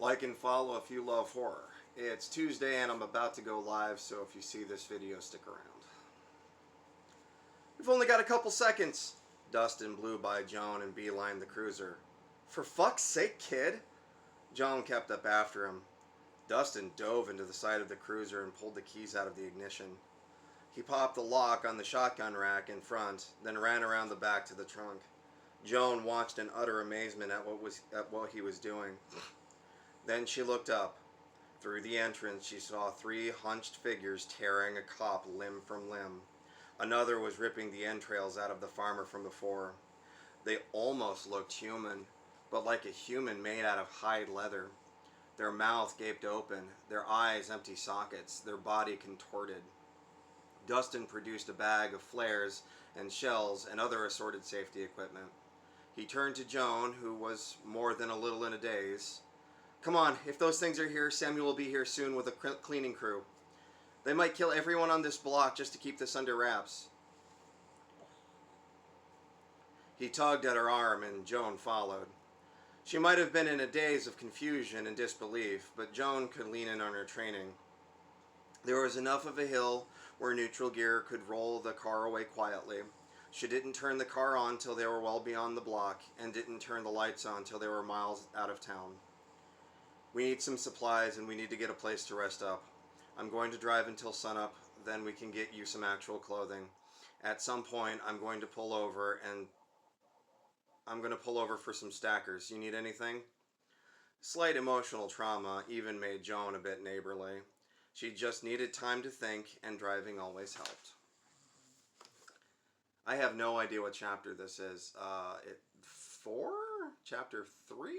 Like and follow if you love horror. It's Tuesday and I'm about to go live, so if you see this video, stick around. We've only got a couple seconds. Dustin blew by Joan and beelined the cruiser. For fuck's sake, kid! Joan kept up after him. Dustin dove into the side of the cruiser and pulled the keys out of the ignition. He popped the lock on the shotgun rack in front, then ran around the back to the trunk. Joan watched in utter amazement at what he was doing. Then she looked up. Through the entrance, she saw three hunched figures tearing a cop limb from limb. Another was ripping the entrails out of the farmer from before. They almost looked human, but like a human made out of hide leather. Their mouth gaped open, their eyes empty sockets, their body contorted. Dustin produced a bag of flares and shells and other assorted safety equipment. He turned to Joan, who was more than a little in a daze. Come on, if those things are here, Samuel will be here soon with a cleaning crew. They might kill everyone on this block just to keep this under wraps. He tugged at her arm and Joan followed. She might have been in a daze of confusion and disbelief, but Joan could lean in on her training. There was enough of a hill where neutral gear could roll the car away quietly. She didn't turn the car on till they were well beyond the block, and didn't turn the lights on till they were miles out of town. We need some supplies and we need to get a place to rest up. I'm going to drive until sunup, then we can get you some actual clothing. At some point, I'm going to pull over for some stackers. You need anything? Slight emotional trauma even made Joan a bit neighborly. She just needed time to think, and driving always helped. I have no idea what chapter this is. 4? Chapter 3?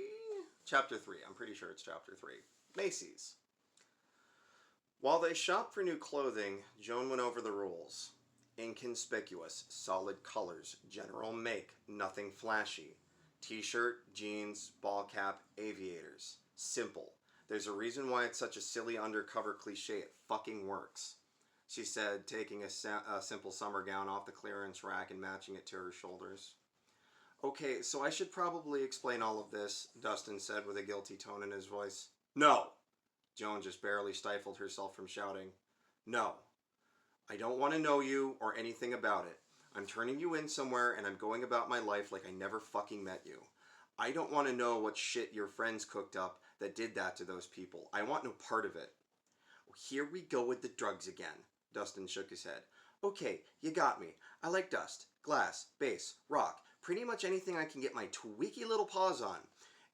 Chapter 3. I'm pretty sure it's chapter 3. Macy's. While they shopped for new clothing, Joan went over the rules. Inconspicuous, solid colors, general make, nothing flashy. T-shirt, jeans, ball cap, aviators. Simple. There's a reason why it's such a silly undercover cliche. It fucking works, she said, taking a simple summer gown off the clearance rack and matching it to her shoulders. Okay, so I should probably explain all of this, Dustin said with a guilty tone in his voice. No! Joan just barely stifled herself from shouting. No. I don't want to know you or anything about it. I'm turning you in somewhere and I'm going about my life like I never fucking met you. I don't want to know what shit your friends cooked up that did that to those people. I want no part of it. Well, here we go with the drugs again. Dustin shook his head. Okay, you got me. I like dust, glass, bass, rock, pretty much anything I can get my tweaky little paws on.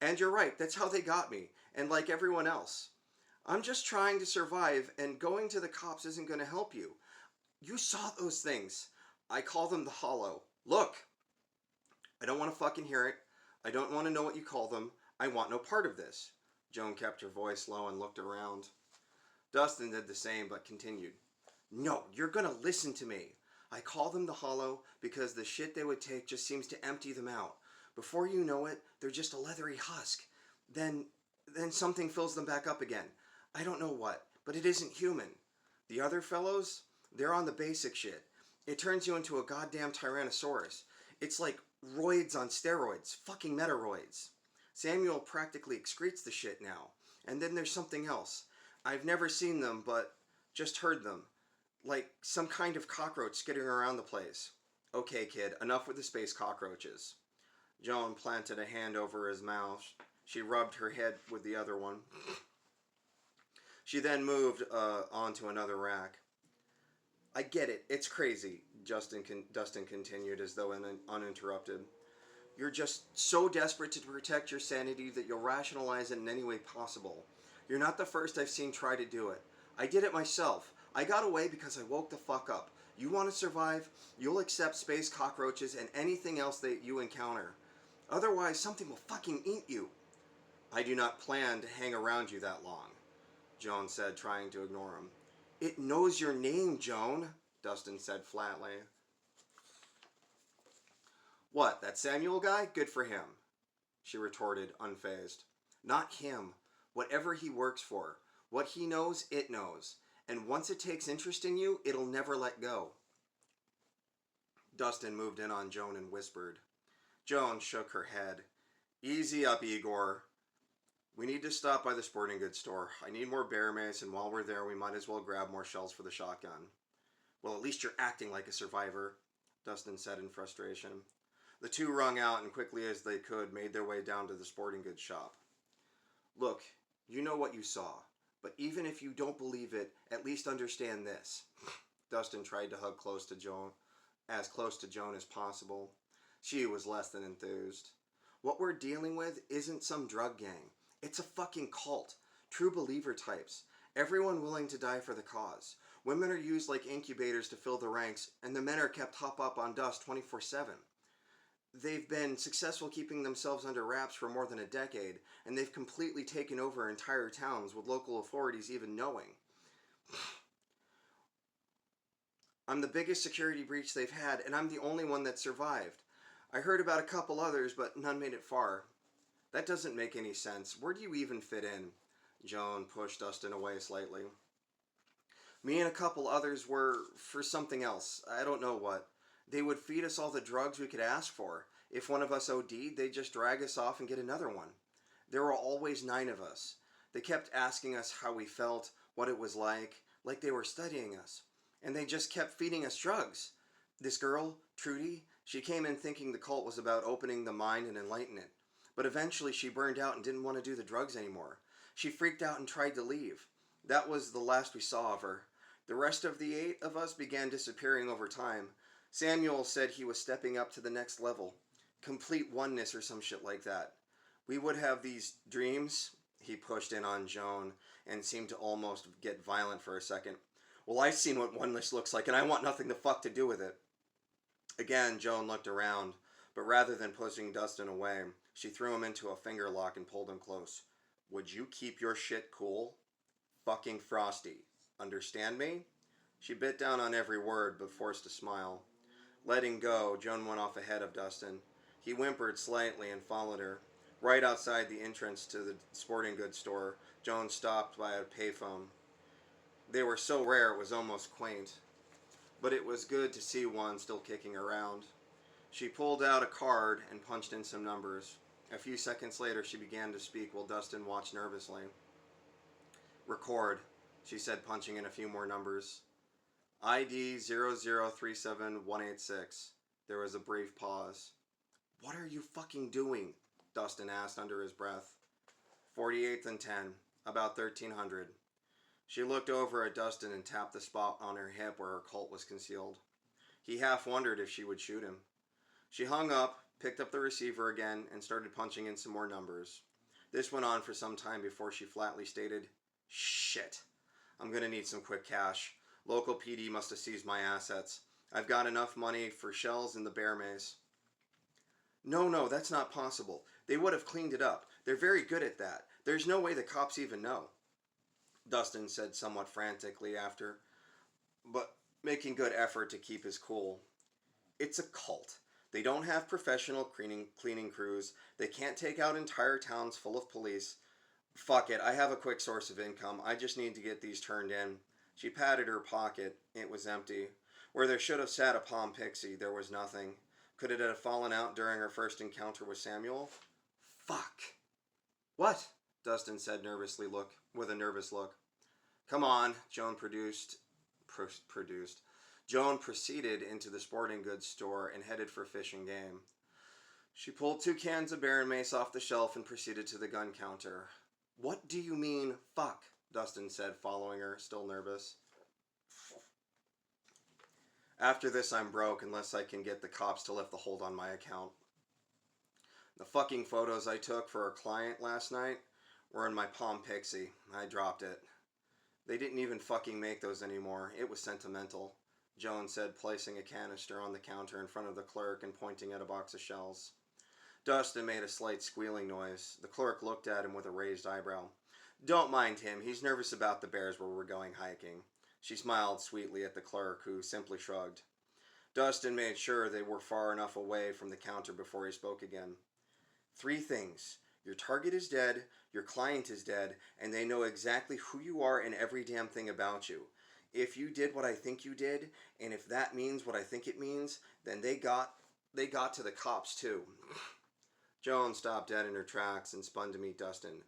And you're right, that's how they got me, and like everyone else. I'm just trying to survive, and going to the cops isn't going to help you. You saw those things. I call them the Hollow. Look! I don't want to fucking hear it. I don't want to know what you call them. I want no part of this. Joan kept her voice low and looked around. Dustin did the same, but continued. No, you're gonna listen to me. I call them the Hollow because the shit they would take just seems to empty them out. Before you know it, they're just a leathery husk. Then something fills them back up again. I don't know what, but it isn't human. The other fellows, they're on the basic shit. It turns you into a goddamn Tyrannosaurus. It's like roids on steroids, fucking metaroids. Samuel practically excretes the shit now. And then there's something else. I've never seen them, but just heard them. Like some kind of cockroach skittering around the place. Okay, kid, enough with the space cockroaches. Joan planted a hand over his mouth. She rubbed her head with the other one. She then moved onto another rack. I get it. It's crazy, Dustin continued as though uninterrupted. You're just so desperate to protect your sanity that you'll rationalize it in any way possible. You're not the first I've seen try to do it. I did it myself. I got away because I woke the fuck up. You want to survive? You'll accept space cockroaches and anything else that you encounter. Otherwise, something will fucking eat you. I do not plan to hang around you that long, Joan said, trying to ignore him. It knows your name, Joan, Dustin said flatly. What, that Samuel guy? Good for him, she retorted, unfazed. Not him. Whatever he works for. What he knows, it knows. And once it takes interest in you, it'll never let go. Dustin moved in on Joan and whispered. Joan shook her head. Easy up, Igor. We need to stop by the sporting goods store. I need more bear mace, and while we're there, we might as well grab more shells for the shotgun. Well, at least you're acting like a survivor, Dustin said in frustration. The two wrung out and quickly as they could made their way down to the sporting goods shop. Look, you know what you saw, but even if you don't believe it, at least understand this. Dustin tried to hug close to Joan as possible. She was less than enthused. What we're dealing with isn't some drug gang. It's a fucking cult. True believer types. Everyone willing to die for the cause. Women are used like incubators to fill the ranks, and the men are kept hop up on dust 24/7. They've been successful keeping themselves under wraps for more than a decade, and they've completely taken over entire towns with local authorities even knowing. I'm the biggest security breach they've had, and I'm the only one that survived. I heard about a couple others, but none made it far. That doesn't make any sense. Where do you even fit in? Joan pushed Dustin away slightly. Me and a couple others were for something else. I don't know what. They would feed us all the drugs we could ask for. If one of us OD'd, they'd just drag us off and get another one. There were always 9 of us. They kept asking us how we felt, what it was like they were studying us. And they just kept feeding us drugs. This girl, Trudy, she came in thinking the cult was about opening the mind and enlightening it. But eventually she burned out and didn't want to do the drugs anymore. She freaked out and tried to leave. That was the last we saw of her. The rest of the 8 of us began disappearing over time. Samuel said he was stepping up to the next level. Complete oneness or some shit like that. We would have these dreams. He pushed in on Joan and seemed to almost get violent for a second. Well, I've seen what oneness looks like, and I want nothing to fuck to do with it. Again, Joan looked around, but rather than pushing Dustin away, she threw him into a finger lock and pulled him close. Would you keep your shit cool? Fucking Frosty. Understand me? She bit down on every word, but forced a smile. Letting go, Joan went off ahead of Dustin. He whimpered slightly and followed her. Right outside the entrance to the sporting goods store, Joan stopped by a payphone. They were so rare it was almost quaint. But it was good to see one still kicking around. She pulled out a card and punched in some numbers. A few seconds later, she began to speak while Dustin watched nervously. Record, she said, punching in a few more numbers. ID 0037186. There was a brief pause. What are you fucking doing? Dustin asked under his breath. 48th and 10, about 1300. She looked over at Dustin and tapped the spot on her hip where her Colt was concealed. He half wondered if she would shoot him. She hung up, picked up the receiver again, and started punching in some more numbers. This went on for some time before she flatly stated, Shit. I'm gonna need some quick cash. Local PD must have seized my assets. I've got enough money for shells in the bear maze. No, that's not possible. They would have cleaned it up. They're very good at that. There's no way the cops even know. Dustin said somewhat frantically after, but making good effort to keep his cool. It's a cult. They don't have professional cleaning crews. They can't take out entire towns full of police. Fuck it, I have a quick source of income. I just need to get these turned in. She patted her pocket. It was empty. Where there should have sat a palm pixie, there was nothing. Could it have fallen out during her first encounter with Samuel? Fuck. What? Dustin said with a nervous look. Come on, Joan Joan proceeded into the sporting goods store and headed for Fish and Game. She pulled 2 cans of Baron Mace off the shelf and proceeded to the gun counter. What do you mean, fuck? Dustin said, following her, still nervous. After this, I'm broke unless I can get the cops to lift the hold on my account. The fucking photos I took for a client last night were in my Palm Pixie. I dropped it. They didn't even fucking make those anymore. It was sentimental, Joan said, placing a canister on the counter in front of the clerk and pointing at a box of shells. Dustin made a slight squealing noise. The clerk looked at him with a raised eyebrow. Don't mind him. He's nervous about the bears where we're going hiking. She smiled sweetly at the clerk, who simply shrugged. Dustin made sure they were far enough away from the counter before he spoke again. 3 things. Your target is dead, your client is dead, and they know exactly who you are and every damn thing about you. If you did what I think you did, and if that means what I think it means, then they got to the cops too. Joan stopped dead in her tracks and spun to meet Dustin.